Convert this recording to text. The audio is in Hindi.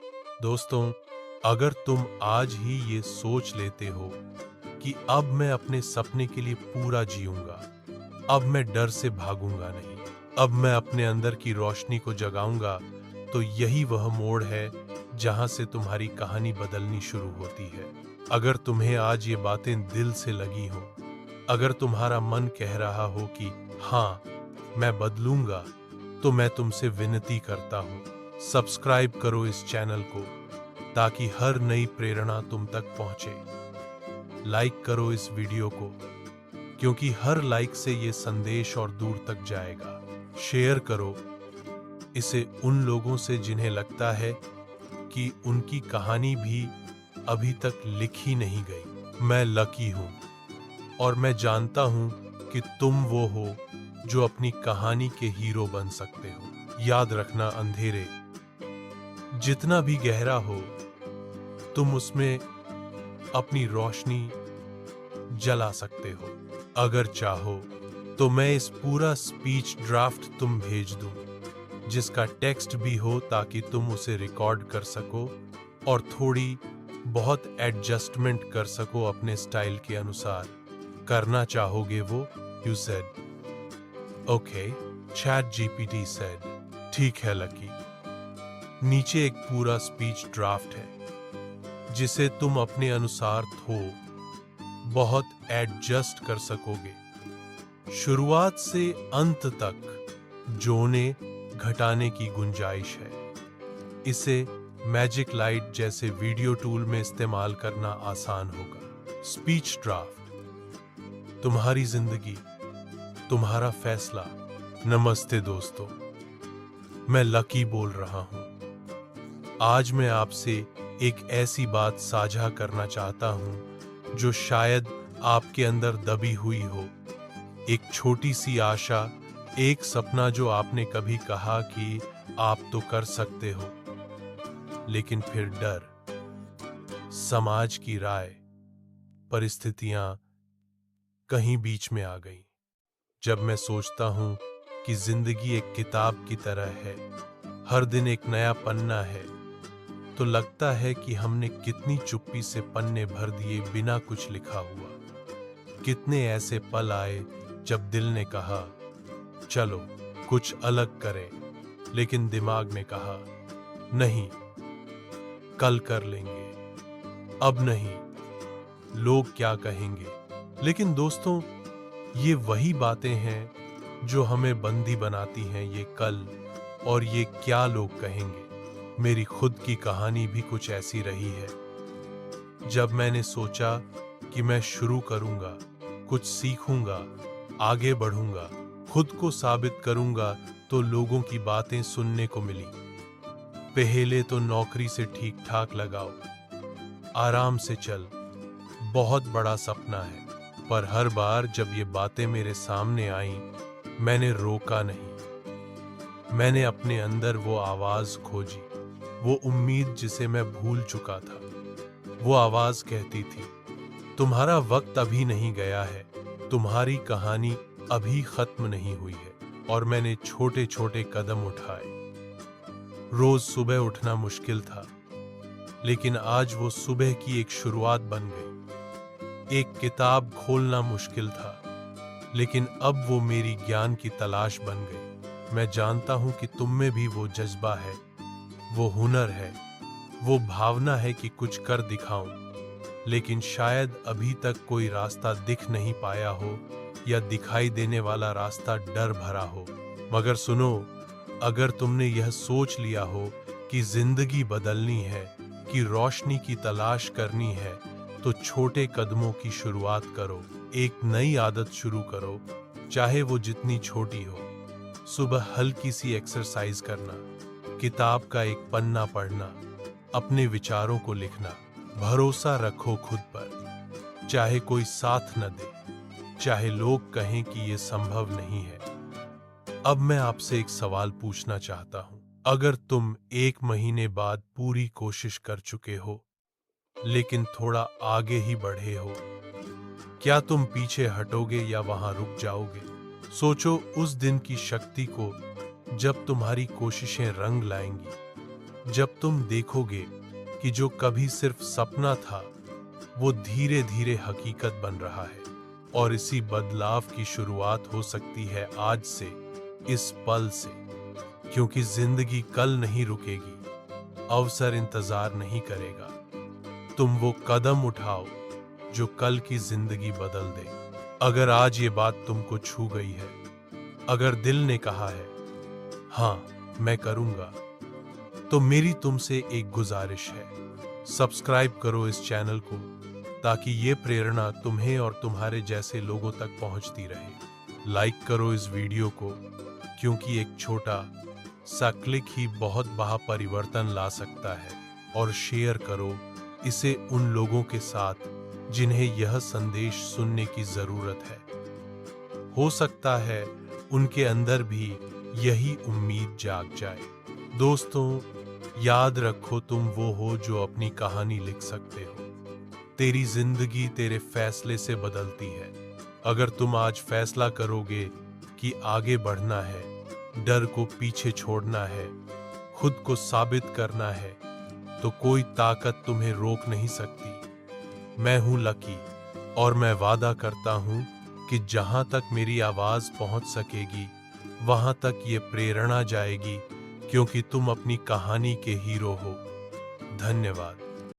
दोस्तों, अगर तुम आज ही ये सोच लेते हो कि अब मैं अपने सपने के लिए पूरा जीऊंगा, अब मैं डर से भागूंगा नहीं, अब मैं अपने अंदर की रोशनी को जगाऊंगा, तो यही वह मोड़ है जहां से तुम्हारी कहानी बदलनी शुरू होती है। अगर तुम्हें आज ये बातें दिल से लगी हो, अगर तुम्हारा मन कह रहा हो कि हाँ, मैं बदलूंगा, तो मैं तुमसे विनती करता हूँ, सब्सक्राइब करो इस चैनल को ताकि हर नई प्रेरणा तुम तक पहुंचे। लाइक करो इस वीडियो को क्योंकि हर लाइक से ये संदेश और दूर तक जाएगा। शेयर करो इसे उन लोगों से जिन्हें लगता है कि उनकी कहानी भी अभी तक लिखी नहीं गई। मैं लकी हूं और मैं जानता हूं कि तुम वो हो जो अपनी कहानी के हीरो बन सकते हो। याद रखना, अंधेरे जितना भी गहरा हो, तुम उसमें अपनी रोशनी जला सकते हो। अगर चाहो तो मैं इस पूरा स्पीच ड्राफ्ट तुम भेज दूं, जिसका टेक्स्ट भी हो ताकि तुम उसे रिकॉर्ड कर सको और थोड़ी बहुत एडजस्टमेंट कर सको अपने स्टाइल के अनुसार। करना चाहोगे वो? You said okay, chat GPT said ठीक है लकी। नीचे एक पूरा स्पीच ड्राफ्ट है जिसे तुम अपने अनुसार बहुत एडजस्ट कर सकोगे। शुरुआत से अंत तक जोड़ने घटाने की गुंजाइश है। इसे मैजिक लाइट जैसे वीडियो टूल में इस्तेमाल करना आसान होगा। स्पीच ड्राफ्ट, तुम्हारी जिंदगी, तुम्हारा फैसला। नमस्ते दोस्तों, मैं लकी बोल रहा हूं। आज मैं आपसे एक ऐसी बात साझा करना चाहता हूं जो शायद आपके अंदर दबी हुई हो। एक छोटी सी आशा, एक सपना जो आपने कभी कहा कि आप तो कर सकते हो, लेकिन फिर डर, समाज की राय, परिस्थितियां कहीं बीच में आ गई। जब मैं सोचता हूं कि जिंदगी एक किताब की तरह है, हर दिन एक नया पन्ना है, तो लगता है कि हमने कितनी चुप्पी से पन्ने भर दिए बिना कुछ लिखा हुआ। कितने ऐसे पल आए जब दिल ने कहा चलो कुछ अलग करें, लेकिन दिमाग ने कहा नहीं, कल कर लेंगे, अब नहीं, लोग क्या कहेंगे। लेकिन दोस्तों, ये वही बातें हैं जो हमें बंदी बनाती हैं। ये कल और ये क्या लोग कहेंगे। मेरी खुद की कहानी भी कुछ ऐसी रही है। जब मैंने सोचा कि मैं शुरू करूंगा, कुछ सीखूंगा, आगे बढ़ूंगा, खुद को साबित करूंगा, तो लोगों की बातें सुनने को मिली। पहले तो नौकरी से ठीक ठाक लगाओ, आराम से चल, बहुत बड़ा सपना है। पर हर बार जब ये बातें मेरे सामने आईं, मैंने रोका नहीं। मैंने अपने अंदर वो आवाज खोजी, वो उम्मीद जिसे मैं भूल चुका था। वो आवाज कहती थी, तुम्हारा वक्त अभी नहीं गया है, तुम्हारी कहानी अभी खत्म नहीं हुई है। और मैंने छोटे छोटे कदम उठाए। रोज सुबह उठना मुश्किल था, लेकिन आज वो सुबह की एक शुरुआत बन गई। एक किताब खोलना मुश्किल था, लेकिन अब वो मेरी ज्ञान की तलाश बन गई। मैं जानता हूं कि तुम में भी वो जज्बा है, वो हुनर है, वो भावना है कि कुछ कर दिखाऊं, लेकिन शायद अभी तक कोई रास्ता दिख नहीं पाया हो, या दिखाई देने वाला रास्ता डर भरा हो। मगर सुनो, अगर तुमने यह सोच लिया हो कि जिंदगी बदलनी है, कि रोशनी की तलाश करनी है, तो छोटे कदमों की शुरुआत करो। एक नई आदत शुरू करो, चाहे वो जितनी छोटी हो। सुबह हल्की सी एक्सरसाइज करना, किताब का एक पन्ना पढ़ना, अपने विचारों को लिखना। भरोसा रखो खुद पर, चाहे कोई साथ न दे, चाहे लोग कहें कि ये संभव नहीं है। अब मैं आपसे एक सवाल पूछना चाहता हूं। अगर तुम 1 महीने बाद पूरी कोशिश कर चुके हो, लेकिन थोड़ा आगे ही बढ़े हो, क्या तुम पीछे हटोगे या वहां रुक जाओगे? सोचो उस दिन की शक्ति को जब तुम्हारी कोशिशें रंग लाएंगी, जब तुम देखोगे कि जो कभी सिर्फ सपना था वो धीरे धीरे हकीकत बन रहा है, और इसी बदलाव की शुरुआत हो सकती है आज से, इस पल से, क्योंकि जिंदगी कल नहीं रुकेगी, अवसर इंतजार नहीं करेगा। तुम वो कदम उठाओ जो कल की जिंदगी बदल दे। अगर आज ये बात तुमको छू गई है, अगर दिल ने कहा है हाँ मैं करूंगा, तो मेरी तुमसे एक गुजारिश है, सब्सक्राइब करो इस चैनल को, ताकि ये प्रेरणा तुम्हें और तुम्हारे जैसे लोगों तक पहुंचती रहे। लाइक करो इस वीडियो को, क्योंकि एक छोटा सा क्लिक ही बहुत बड़ा परिवर्तन ला सकता है, और शेयर करो इसे उन लोगों के साथ जिन्हें यह संदेश सुनने की जरूरत है। हो सकता है उनके अंदर भी यही उम्मीद जाग जाए। दोस्तों, याद रखो, तुम वो हो जो अपनी कहानी लिख सकते हो। तेरी जिंदगी तेरे फैसले से बदलती है। अगर तुम आज फैसला करोगे कि आगे बढ़ना है, डर को पीछे छोड़ना है, खुद को साबित करना है, तो कोई ताकत तुम्हें रोक नहीं सकती। मैं हूं लकी, और मैं वादा करता हूं कि जहां तक मेरी आवाज पहुंच सकेगी, वहां तक ये प्रेरणा जाएगी, क्योंकि तुम अपनी कहानी के हीरो हो। धन्यवाद।